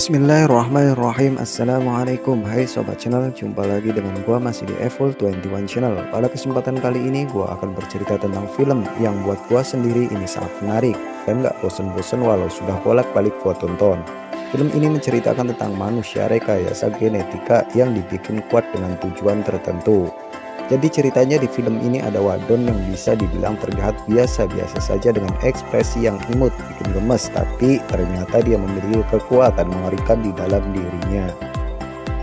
Bismillahirrahmanirrahim. Assalamualaikum. Hai sobat channel, jumpa lagi dengan gua masih di Evil 21 channel. Pada kesempatan kali ini gua akan bercerita tentang film yang buat gua sendiri ini sangat menarik dan gak bosen-bosen walau sudah bolak-balik gua tonton. Film ini menceritakan tentang manusia rekayasa genetika yang dibikin kuat dengan tujuan tertentu. Jadi ceritanya di film ini ada wadon yang bisa dibilang terlihat biasa-biasa saja dengan ekspresi yang imut, bikin gemes, tapi ternyata dia memiliki kekuatan mengerikan di dalam dirinya.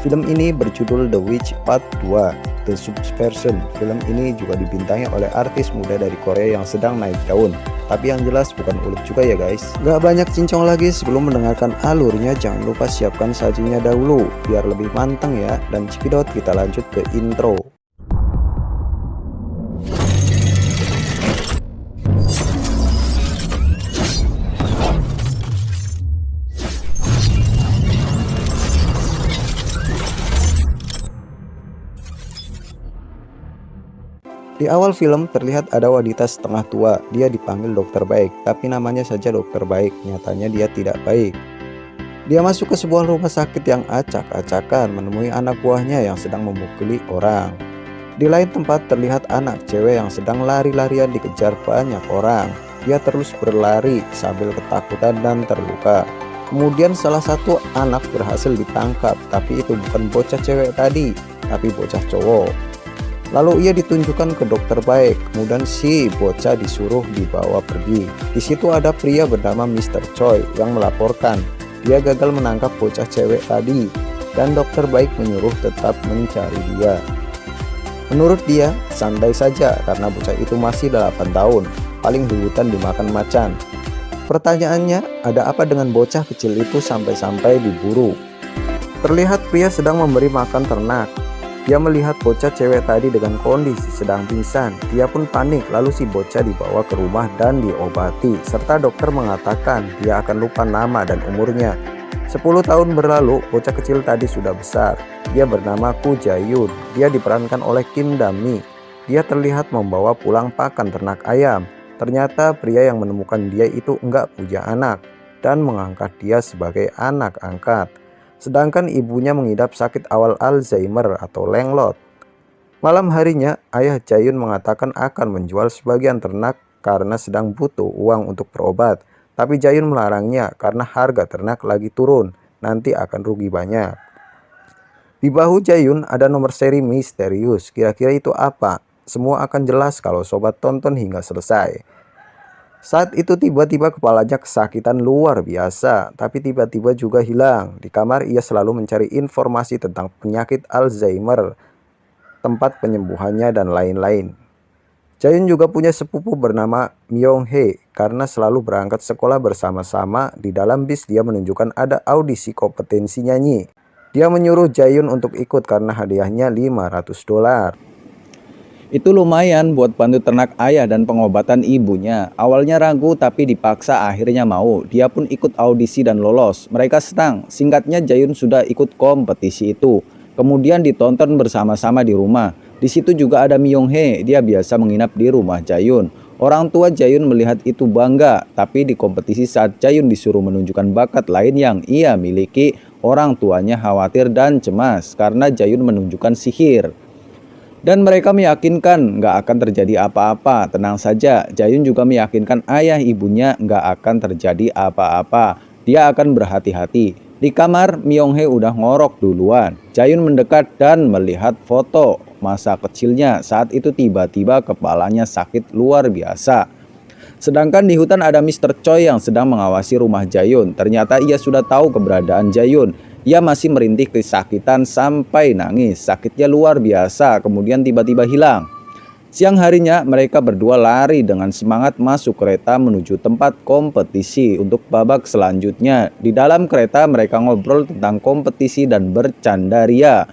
Film ini berjudul The Witch Part 2, The Subversion. Film ini juga dibintangi oleh artis muda dari Korea yang sedang naik daun. Tapi yang jelas bukan ulet juga ya guys. Gak banyak cincong lagi, sebelum mendengarkan alurnya jangan lupa siapkan sajinya dahulu biar lebih manteng ya. Dan cekidot, kita lanjut ke intro. Di awal film terlihat ada wanita setengah tua. Dia dipanggil dokter baik, tapi namanya saja dokter baik, nyatanya dia tidak baik. Dia masuk ke sebuah rumah sakit yang acak-acakan, menemui anak buahnya yang sedang memukuli orang. Di lain tempat terlihat anak cewek yang sedang lari-larian dikejar banyak orang. Dia terus berlari sambil ketakutan dan terluka. Kemudian salah satu anak berhasil ditangkap, tapi itu bukan bocah cewek tadi, tapi bocah cowok. Lalu ia ditunjukkan ke dokter baik, kemudian si bocah disuruh dibawa pergi. Di situ ada pria bernama Mr. Choi yang melaporkan dia gagal menangkap bocah cewek tadi, dan dokter baik menyuruh tetap mencari dia. Menurut dia, santai saja karena bocah itu masih 8 tahun, paling dulutan dimakan macan. Pertanyaannya, ada apa dengan bocah kecil itu sampai-sampai diburu? Terlihat pria sedang memberi makan ternak. Dia melihat bocah cewek tadi dengan kondisi sedang pingsan. Dia pun panik, lalu si bocah dibawa ke rumah dan diobati. Serta dokter mengatakan dia akan lupa nama dan umurnya. 10 tahun berlalu, bocah kecil tadi sudah besar. Dia bernama Koo Jae-yoon. Dia diperankan oleh Kim Da-mi. Dia terlihat membawa pulang pakan ternak ayam. Ternyata pria yang menemukan dia itu enggak punya anak dan mengangkat dia sebagai anak angkat. Sedangkan ibunya mengidap sakit awal Alzheimer atau lenglot. Malam harinya, ayah Jae-yoon mengatakan akan menjual sebagian ternak karena sedang butuh uang untuk berobat. Tapi Jae-yoon melarangnya karena harga ternak lagi turun, nanti akan rugi banyak. Di bahu Jae-yoon ada nomor seri misterius, kira-kira itu apa? Semua akan jelas kalau sobat tonton hingga selesai. Saat itu tiba-tiba kepalanya kesakitan luar biasa, tapi tiba-tiba juga hilang. Di kamar ia selalu mencari informasi tentang penyakit Alzheimer, tempat penyembuhannya dan lain-lain. Jae-yoon juga punya sepupu bernama Myung-hae. Karena selalu berangkat sekolah bersama-sama, di dalam bis dia menunjukkan ada audisi kompetensi nyanyi. Dia menyuruh Jae-yoon untuk ikut karena hadiahnya $500. Itu lumayan buat bantu ternak ayah dan pengobatan ibunya. Awalnya ragu tapi dipaksa akhirnya mau. Dia pun ikut audisi dan lolos. Mereka senang. Singkatnya Jae-yoon sudah ikut kompetisi itu. Kemudian ditonton bersama-sama di rumah. Di situ juga ada Myung-hae. Dia biasa menginap di rumah Jae-yoon. Orang tua Jae-yoon melihat itu bangga. Tapi di kompetisi saat Jae-yoon disuruh menunjukkan bakat lain yang ia miliki, orang tuanya khawatir dan cemas karena Jae-yoon menunjukkan sihir. Dan mereka meyakinkan nggak akan terjadi apa-apa, tenang saja. Jae-yoon juga meyakinkan ayah ibunya nggak akan terjadi apa-apa. Dia akan berhati-hati. Di kamar, Myung-hae udah ngorok duluan. Jae-yoon mendekat dan melihat foto masa kecilnya. Saat itu tiba-tiba kepalanya sakit luar biasa. Sedangkan di hutan ada Mr. Choi yang sedang mengawasi rumah Jae-yoon. Ternyata ia sudah tahu keberadaan Jae-yoon. Ia masih merintih kesakitan sampai nangis. Sakitnya luar biasa, kemudian tiba-tiba hilang. Siang harinya mereka berdua lari dengan semangat masuk kereta menuju tempat kompetisi untuk babak selanjutnya. Di dalam kereta mereka ngobrol tentang kompetisi dan bercandaria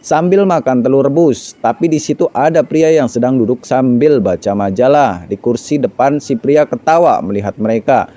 sambil makan telur rebus. Tapi di situ ada pria yang sedang duduk sambil baca majalah. Di kursi depan si pria ketawa melihat mereka.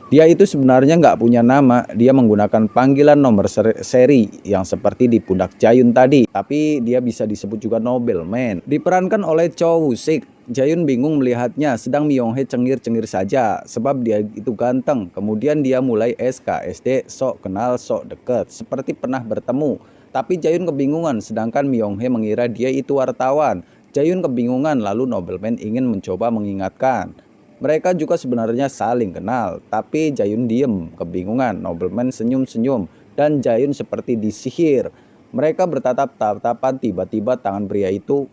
Dia itu sebenarnya nggak punya nama, dia menggunakan panggilan nomor seri yang seperti di pundak Jae-yoon tadi. Tapi dia bisa disebut juga Nobelman. Diperankan oleh Cho Woo-sik. Jayun bingung melihatnya, sedang Myung-hee cengir-cengir saja sebab dia itu ganteng. Kemudian dia mulai SKSD, sok kenal, sok deket, seperti pernah bertemu. Tapi Jayun kebingungan, sedangkan Myung-hee mengira dia itu wartawan. Jayun kebingungan, lalu nobleman ingin mencoba mengingatkan. Mereka juga sebenarnya saling kenal, tapi Jayun diem, kebingungan. Nobleman senyum-senyum, dan Jayun seperti disihir. Mereka bertatap-tatapan, tiba-tiba tangan pria itu.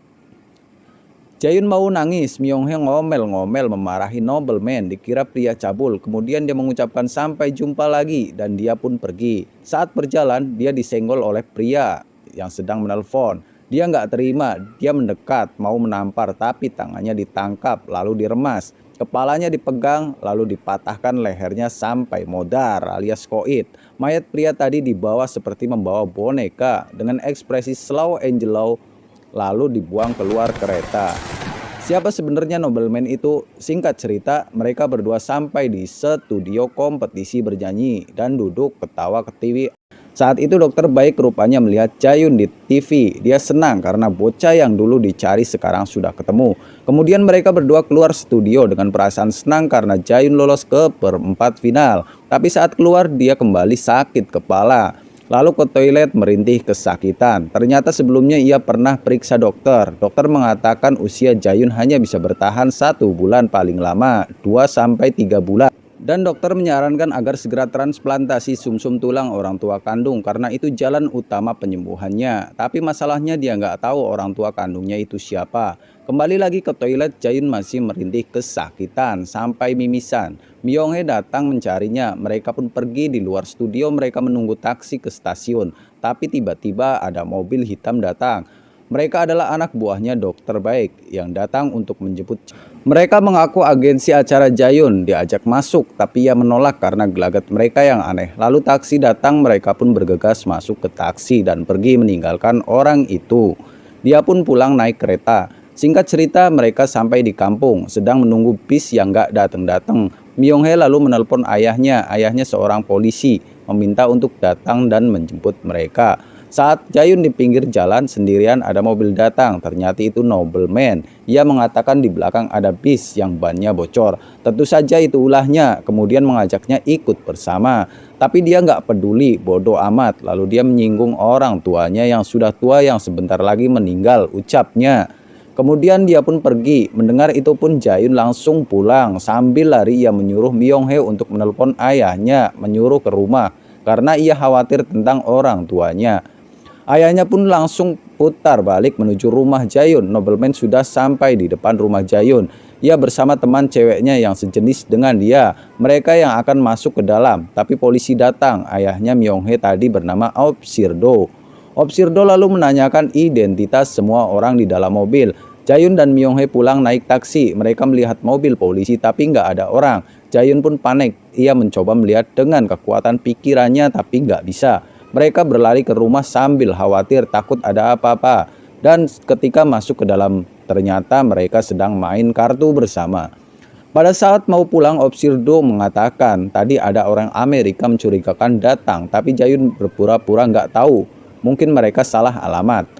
Jayun mau nangis, Myung-hee ngomel-ngomel memarahi nobleman, dikira pria cabul. Kemudian dia mengucapkan sampai jumpa lagi dan dia pun pergi. Saat berjalan, dia disenggol oleh pria yang sedang menelpon. Dia nggak terima, dia mendekat, mau menampar, tapi tangannya ditangkap, lalu diremas. Kepalanya dipegang, lalu dipatahkan lehernya sampai modar alias koit. Mayat pria tadi dibawa seperti membawa boneka dengan ekspresi slow and slow, lalu dibuang keluar kereta. Siapa sebenarnya nobleman itu? Singkat cerita, mereka berdua sampai di studio kompetisi bernyanyi dan duduk ketawa ketiwi. Saat itu dokter baik rupanya melihat Jayun di TV. Dia senang karena bocah yang dulu dicari sekarang sudah ketemu. Kemudian mereka berdua keluar studio dengan perasaan senang karena Jayun lolos ke perempat final. Tapi saat keluar dia kembali sakit kepala. Lalu ke toilet merintih kesakitan. Ternyata sebelumnya ia pernah periksa dokter. Dokter mengatakan usia Jayun hanya bisa bertahan 1 bulan paling lama 2-3 bulan. Dan dokter menyarankan agar segera transplantasi sumsum tulang orang tua kandung karena itu jalan utama penyembuhannya. Tapi masalahnya dia nggak tahu orang tua kandungnya itu siapa. Kembali lagi ke toilet, Jayun masih merintih kesakitan sampai mimisan. Myung-hee datang mencarinya. Mereka pun pergi di luar studio. Mereka menunggu taksi ke stasiun. Tapi tiba-tiba ada mobil hitam datang. Mereka adalah anak buahnya dokter baik yang datang untuk menjemput. Mereka mengaku agensi acara Jayun, diajak masuk tapi ia menolak karena gelagat mereka yang aneh. Lalu taksi datang, mereka pun bergegas masuk ke taksi dan pergi meninggalkan orang itu. Dia pun pulang naik kereta. Singkat cerita, mereka sampai di kampung, sedang menunggu bis yang gak datang-datang. Myung-hee lalu menelpon ayahnya seorang polisi, meminta untuk datang dan menjemput mereka. Saat Jayun di pinggir jalan sendirian ada mobil datang, ternyata itu nobleman. Ia mengatakan di belakang ada bis yang bannya bocor. Tentu saja itu ulahnya, kemudian mengajaknya ikut bersama. Tapi dia nggak peduli, bodoh amat. Lalu dia menyinggung orang tuanya yang sudah tua yang sebentar lagi meninggal, ucapnya. Kemudian dia pun pergi. Mendengar itu pun Jayun langsung pulang. Sambil lari ia menyuruh Myung-hee untuk menelpon ayahnya, menyuruh ke rumah. Karena ia khawatir tentang orang tuanya. Ayahnya pun langsung putar balik menuju rumah Jayun. Nobleman sudah sampai di depan rumah Jayun. Ia bersama teman ceweknya yang sejenis dengan dia. Mereka yang akan masuk ke dalam. Tapi polisi datang. Ayahnya Myung-hee tadi bernama Oh Sir-do. Oh Sir-do lalu menanyakan identitas semua orang di dalam mobil. Jayun dan Myung-hee pulang naik taksi. Mereka melihat mobil polisi tapi nggak ada orang. Jayun pun panik. Ia mencoba melihat dengan kekuatan pikirannya tapi nggak bisa. Mereka berlari ke rumah sambil khawatir takut ada apa-apa. Dan ketika masuk ke dalam, ternyata mereka sedang main kartu bersama. Pada saat mau pulang, Oh Sir-do mengatakan tadi ada orang Amerika mencurigakan datang. Tapi Jayun berpura-pura nggak tahu. Mungkin mereka salah alamat.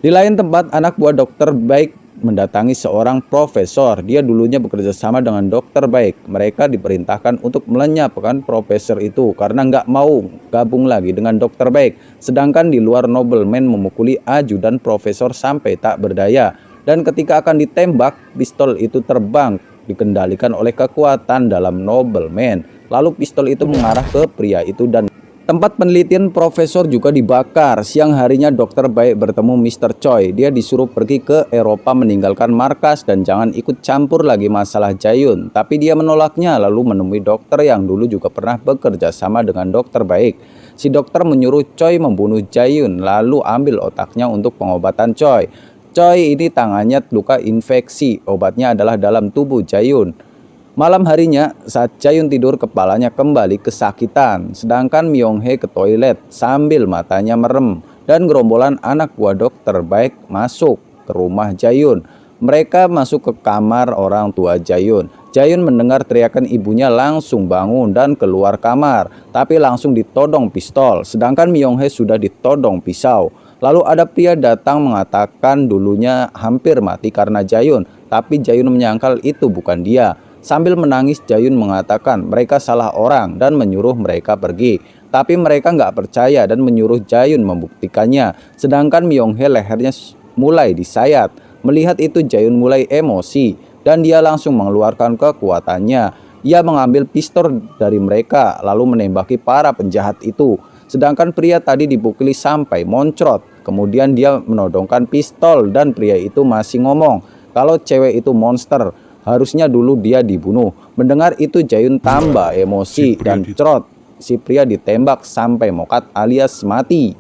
Di lain tempat, anak buah dokter baik mendatangi seorang profesor. Dia dulunya bekerja sama dengan dokter baik. Mereka diperintahkan untuk melenyapkan profesor itu karena nggak mau gabung lagi dengan dokter baik. Sedangkan di luar nobleman memukuli ajudan profesor sampai tak berdaya. Dan ketika akan ditembak, pistol itu terbang dikendalikan oleh kekuatan dalam nobleman. Lalu pistol itu mengarah ke pria itu dan tempat penelitian profesor juga dibakar. Siang harinya dokter baik bertemu Mr. Choi. Dia disuruh pergi ke Eropa meninggalkan markas dan jangan ikut campur lagi masalah Jayun. Tapi dia menolaknya lalu menemui dokter yang dulu juga pernah bekerja sama dengan dokter baik. Si dokter menyuruh Choi membunuh Jayun lalu ambil otaknya untuk pengobatan Choi. Choi ini tangannya luka infeksi. Obatnya adalah dalam tubuh Jayun. Malam harinya, saat Jayun tidur, kepalanya kembali kesakitan. Sedangkan Myung-hee ke toilet sambil matanya merem. Dan gerombolan anak buah dokter baik masuk ke rumah Jayun. Mereka masuk ke kamar orang tua Jayun. Jayun mendengar teriakan ibunya langsung bangun dan keluar kamar. Tapi langsung ditodong pistol. Sedangkan Myung-hee sudah ditodong pisau. Lalu ada pria datang mengatakan dulunya hampir mati karena Jayun, tapi Jayun menyangkal itu bukan dia. Sambil menangis, Jayun mengatakan mereka salah orang dan menyuruh mereka pergi. Tapi mereka nggak percaya dan menyuruh Jayun membuktikannya. Sedangkan Myung-hee lehernya mulai disayat. Melihat itu Jayun mulai emosi dan dia langsung mengeluarkan kekuatannya. Ia mengambil pistol dari mereka lalu menembaki para penjahat itu. Sedangkan pria tadi dipukuli sampai moncrot. Kemudian dia menodongkan pistol dan pria itu masih ngomong kalau cewek itu monster. Harusnya dulu dia dibunuh. Mendengar itu Jayun tambah emosi dan cerot. Si pria ditembak sampai mokat alias mati.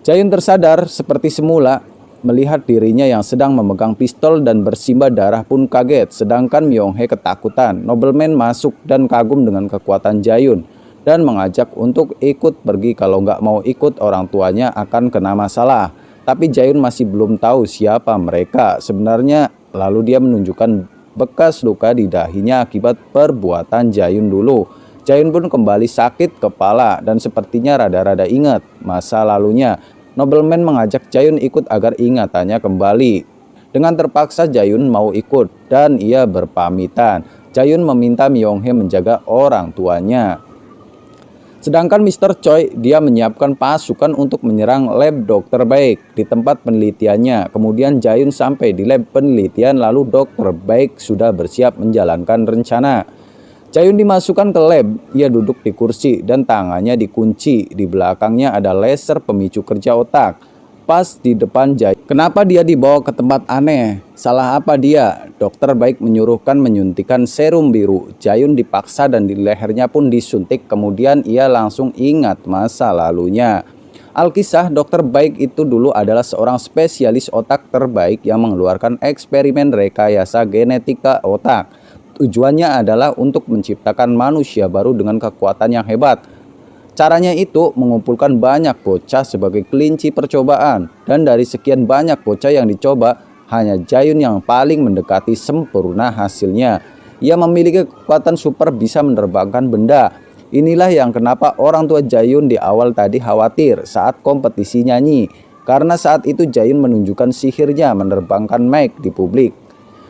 Jayun tersadar seperti semula. Melihat dirinya yang sedang memegang pistol dan bersimbah darah pun kaget. Sedangkan Myung-hee ketakutan. Nobleman masuk dan kagum dengan kekuatan Jayun dan mengajak untuk ikut pergi. Kalau nggak mau ikut orang tuanya akan kena masalah. Tapi Jayun masih belum tahu siapa mereka sebenarnya. Lalu dia menunjukkan bekas luka di dahinya akibat perbuatan Jayun dulu. Jayun pun kembali sakit kepala dan sepertinya rada-rada ingat masa lalunya. Nobleman mengajak Jayun ikut agar ingatannya kembali. Dengan terpaksa Jayun mau ikut dan ia berpamitan. Jayun meminta Myung-hee menjaga orang tuanya. Sedangkan Mr. Choi dia menyiapkan pasukan untuk menyerang lab Dr. Baek di tempat penelitiannya. Kemudian Jayun sampai di lab penelitian lalu Dr. Baek sudah bersiap menjalankan rencana. Jayun dimasukkan ke lab, ia duduk di kursi dan tangannya dikunci. Di belakangnya ada laser pemicu kerja otak. Pas di depan Jayun. Kenapa dia dibawa ke tempat aneh? Salah apa dia? Dokter Baek menyuruhkan menyuntikkan serum biru. Jayun dipaksa dan di lehernya pun disuntik. Kemudian ia langsung ingat masa lalunya. Alkisah, Dokter Baek itu dulu adalah seorang spesialis otak terbaik yang mengeluarkan eksperimen rekayasa genetika otak. Tujuannya adalah untuk menciptakan manusia baru dengan kekuatan yang hebat. Caranya itu mengumpulkan banyak bocah sebagai kelinci percobaan. Dan dari sekian banyak bocah yang dicoba, hanya Jayun yang paling mendekati sempurna hasilnya. Ia memiliki kekuatan super bisa menerbangkan benda. Inilah yang kenapa orang tua Jayun di awal tadi khawatir saat kompetisi nyanyi. Karena saat itu Jayun menunjukkan sihirnya menerbangkan mic di publik.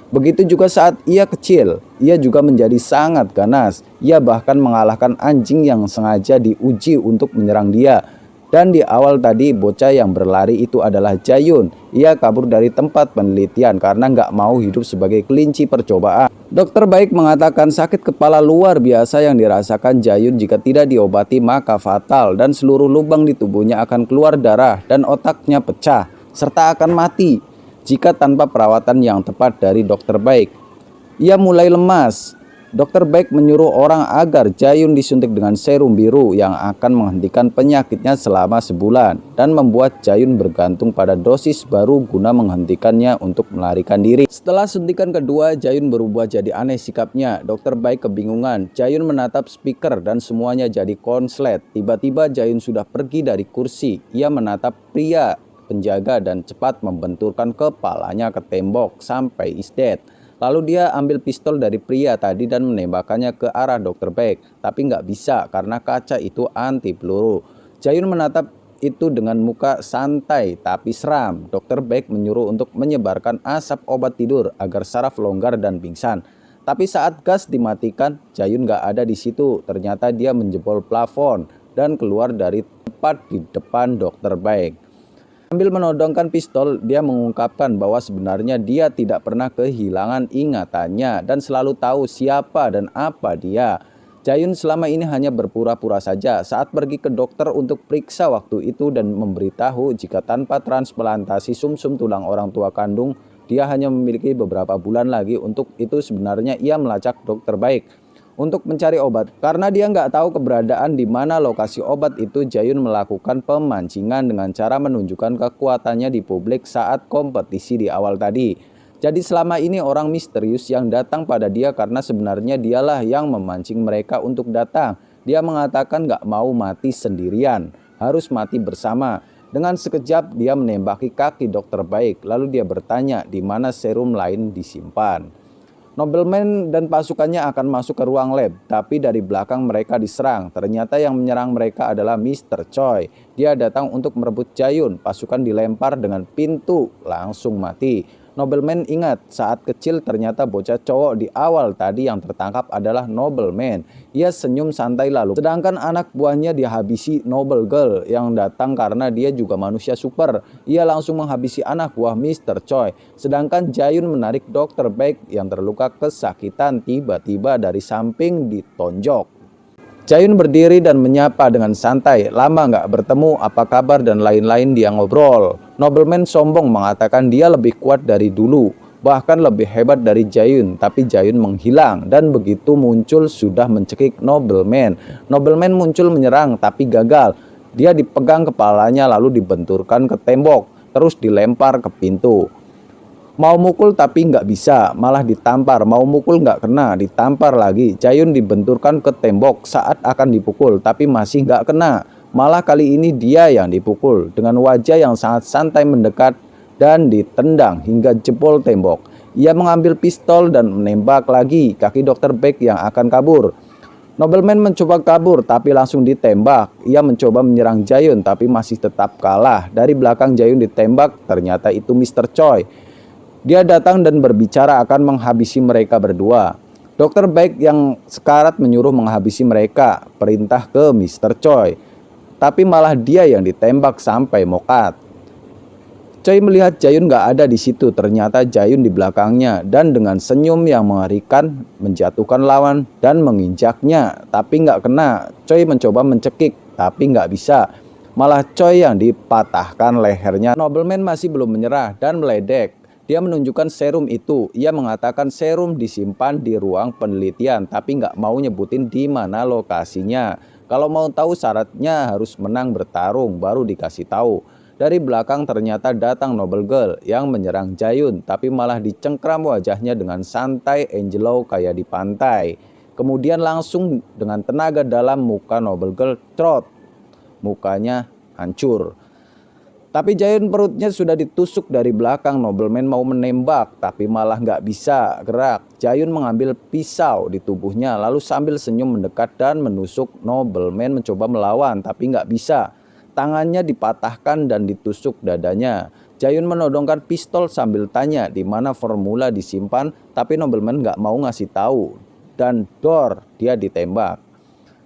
Begitu juga saat ia kecil, ia juga menjadi sangat ganas. Ia bahkan mengalahkan anjing yang sengaja diuji untuk menyerang dia. Dan di awal tadi bocah yang berlari itu adalah Jayun. Ia kabur dari tempat penelitian karena nggak mau hidup sebagai kelinci percobaan. Dokter Baek mengatakan sakit kepala luar biasa yang dirasakan Jayun jika tidak diobati maka fatal. Dan seluruh lubang di tubuhnya akan keluar darah dan otaknya pecah. Serta akan mati jika tanpa perawatan yang tepat dari Dokter Baek. Ia mulai lemas. Dokter Baek menyuruh orang agar Jayun disuntik dengan serum biru yang akan menghentikan penyakitnya selama sebulan dan membuat Jayun bergantung pada dosis baru guna menghentikannya untuk melarikan diri. Setelah suntikan kedua, Jayun berubah jadi aneh sikapnya. Dokter Baek kebingungan. Jayun menatap speaker dan semuanya jadi konslet. Tiba-tiba Jayun sudah pergi dari kursi. Ia menatap pria penjaga dan cepat membenturkan kepalanya ke tembok sampai is dead. Lalu dia ambil pistol dari pria tadi dan menembakkannya ke arah Dokter Baek. Tapi nggak bisa karena kaca itu anti peluru. Jayun menatap itu dengan muka santai tapi seram. Dokter Baek menyuruh untuk menyebarkan asap obat tidur agar saraf longgar dan pingsan. Tapi saat gas dimatikan, Jayun nggak ada di situ. Ternyata dia menjebol plafon dan keluar dari tepat di depan Dokter Baek. Sambil menodongkan pistol, dia mengungkapkan bahwa sebenarnya dia tidak pernah kehilangan ingatannya dan selalu tahu siapa dan apa dia. Jayun selama ini hanya berpura-pura saja saat pergi ke dokter untuk periksa waktu itu dan memberitahu jika tanpa transplantasi sumsum tulang orang tua kandung, dia hanya memiliki beberapa bulan lagi. Untuk itu sebenarnya ia melacak Dokter Baek untuk mencari obat. Karena dia nggak tahu keberadaan di mana lokasi obat itu, Jayun melakukan pemancingan dengan cara menunjukkan kekuatannya di publik saat kompetisi di awal tadi. Jadi selama ini orang misterius yang datang pada dia karena sebenarnya dialah yang memancing mereka untuk datang. Dia mengatakan nggak mau mati sendirian, harus mati bersama. Dengan sekejap dia menembaki kaki Dokter Baek, lalu dia bertanya di mana serum lain disimpan. Nobleman dan pasukannya akan masuk ke ruang lab, tapi dari belakang mereka diserang. Ternyata yang menyerang mereka adalah Mr. Choi. Dia datang untuk merebut Jae-yoon. Pasukan dilempar dengan pintu, langsung mati. Nobleman ingat, saat kecil ternyata bocah cowok di awal tadi yang tertangkap adalah Nobleman. Ia senyum santai lalu. Sedangkan anak buahnya dihabisi Noble Girl yang datang karena dia juga manusia super. Ia langsung menghabisi anak buah Mr. Choi. Sedangkan Jae-yoon menarik Dr. Baek yang terluka kesakitan, tiba-tiba dari samping ditonjok. Jae-yoon berdiri dan menyapa dengan santai. Lama nggak bertemu, apa kabar dan lain-lain dia ngobrol. Nobleman sombong mengatakan dia lebih kuat dari dulu, bahkan lebih hebat dari Jae-yoon. Tapi Jae-yoon menghilang dan begitu muncul sudah mencekik Nobleman. Nobleman muncul menyerang tapi gagal. Dia dipegang kepalanya lalu dibenturkan ke tembok, terus dilempar ke pintu. Mau mukul tapi nggak bisa, malah ditampar. Mau mukul nggak kena, ditampar lagi. Jae-yoon dibenturkan ke tembok saat akan dipukul, tapi masih nggak kena. Malah kali ini dia yang dipukul. Dengan wajah yang sangat santai mendekat dan ditendang hingga jebol tembok. Ia mengambil pistol dan menembak lagi kaki Dr. Baek yang akan kabur. Nobleman mencoba kabur tapi langsung ditembak. Ia mencoba menyerang Jae-yoon tapi masih tetap kalah. Dari belakang Jae-yoon ditembak, ternyata itu Mr. Choi. Dia datang dan berbicara akan menghabisi mereka berdua. Dr. Baek yang sekarat menyuruh menghabisi mereka, perintah ke Mr. Choi. Tapi malah dia yang ditembak sampai mokat. Choi melihat Jae-yoon nggak ada di situ, ternyata Jae-yoon di belakangnya dan dengan senyum yang mengerikan menjatuhkan lawan dan menginjaknya, tapi nggak kena. Choi mencoba mencekik, tapi nggak bisa. Malah Choi yang dipatahkan lehernya. Nobleman masih belum menyerah dan meledek. Dia menunjukkan serum itu. Ia mengatakan serum disimpan di ruang penelitian, tapi nggak mau nyebutin di mana lokasinya. Kalau mau tahu syaratnya harus menang bertarung, baru dikasih tahu. Dari belakang ternyata datang Noble Girl yang menyerang Jae-yoon, tapi malah dicengkram wajahnya dengan santai Angelo kayak di pantai. Kemudian langsung dengan tenaga dalam muka Noble Girl trot. Mukanya hancur. Tapi Jae-yoon perutnya sudah ditusuk dari belakang. Nobleman mau menembak tapi malah nggak bisa gerak. Jae-yoon mengambil pisau di tubuhnya lalu sambil senyum mendekat dan menusuk. Nobleman mencoba melawan tapi nggak bisa. Tangannya dipatahkan dan ditusuk dadanya. Jae-yoon menodongkan pistol sambil tanya di mana formula disimpan, tapi Nobleman nggak mau ngasih tahu. Dan dor, dia ditembak.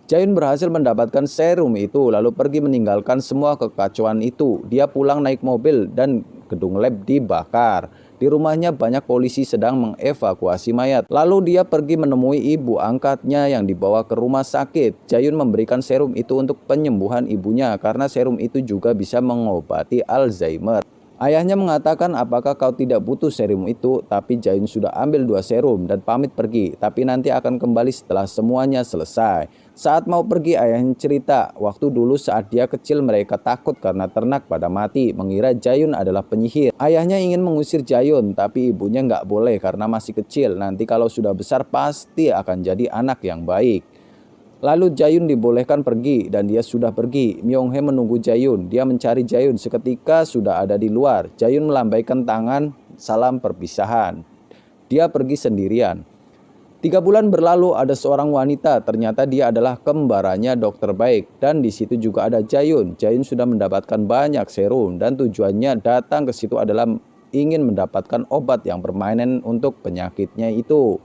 Jae-yoon berhasil mendapatkan serum itu lalu pergi meninggalkan semua kekacauan itu. Dia pulang naik mobil dan gedung lab dibakar. Di rumahnya banyak polisi sedang mengevakuasi mayat. Lalu dia pergi menemui ibu angkatnya yang dibawa ke rumah sakit. Jae-yoon memberikan serum itu untuk penyembuhan ibunya karena serum itu juga bisa mengobati Alzheimer. Ayahnya mengatakan apakah kau tidak butuh serum itu, tapi Jae-yoon sudah ambil 2 serum dan pamit pergi, tapi nanti akan kembali setelah semuanya selesai. Saat mau pergi ayahnya cerita, waktu dulu saat dia kecil mereka takut karena ternak pada mati, mengira Jae-yoon adalah penyihir. Ayahnya ingin mengusir Jae-yoon, tapi ibunya nggak boleh karena masih kecil, nanti kalau sudah besar pasti akan jadi anak yang baik. Lalu Jae-yoon dibolehkan pergi dan dia sudah pergi. Myung-hae menunggu Jae-yoon. Dia mencari Jae-yoon. Seketika sudah ada di luar. Jae-yoon melambaikan tangan, salam perpisahan. Dia pergi sendirian. 3 bulan berlalu ada seorang wanita. Ternyata dia adalah kembarannya Dr. Baek. Dan di situ juga ada Jae-yoon. Jae-yoon sudah mendapatkan banyak serum dan tujuannya datang ke situ adalah ingin mendapatkan obat yang permanen untuk penyakitnya itu,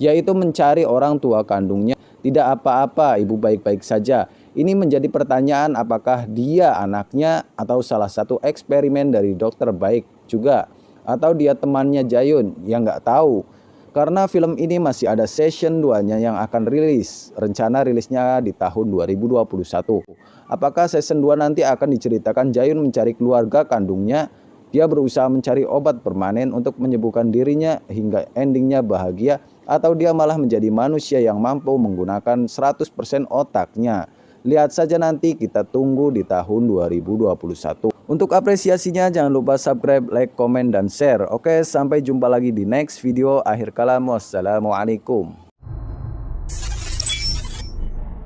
yaitu mencari orang tua kandungnya. Tidak apa-apa, ibu baik-baik saja. Ini menjadi pertanyaan apakah dia anaknya atau salah satu eksperimen dari Dr. Baek juga. Atau dia temannya Jae-yoon, yang nggak tahu. Karena film ini masih ada season 2-nya yang akan rilis. Rencana rilisnya di tahun 2021. Apakah season 2 nanti akan diceritakan Jae-yoon mencari keluarga kandungnya? Dia berusaha mencari obat permanen untuk menyembuhkan dirinya hingga endingnya bahagia, atau dia malah menjadi manusia yang mampu menggunakan 100% otaknya. Lihat saja nanti, kita tunggu di tahun 2021. Untuk apresiasinya jangan lupa subscribe, like, komen, dan share. Oke, sampai jumpa lagi di next video. Akhir kalam, wassalamualaikum.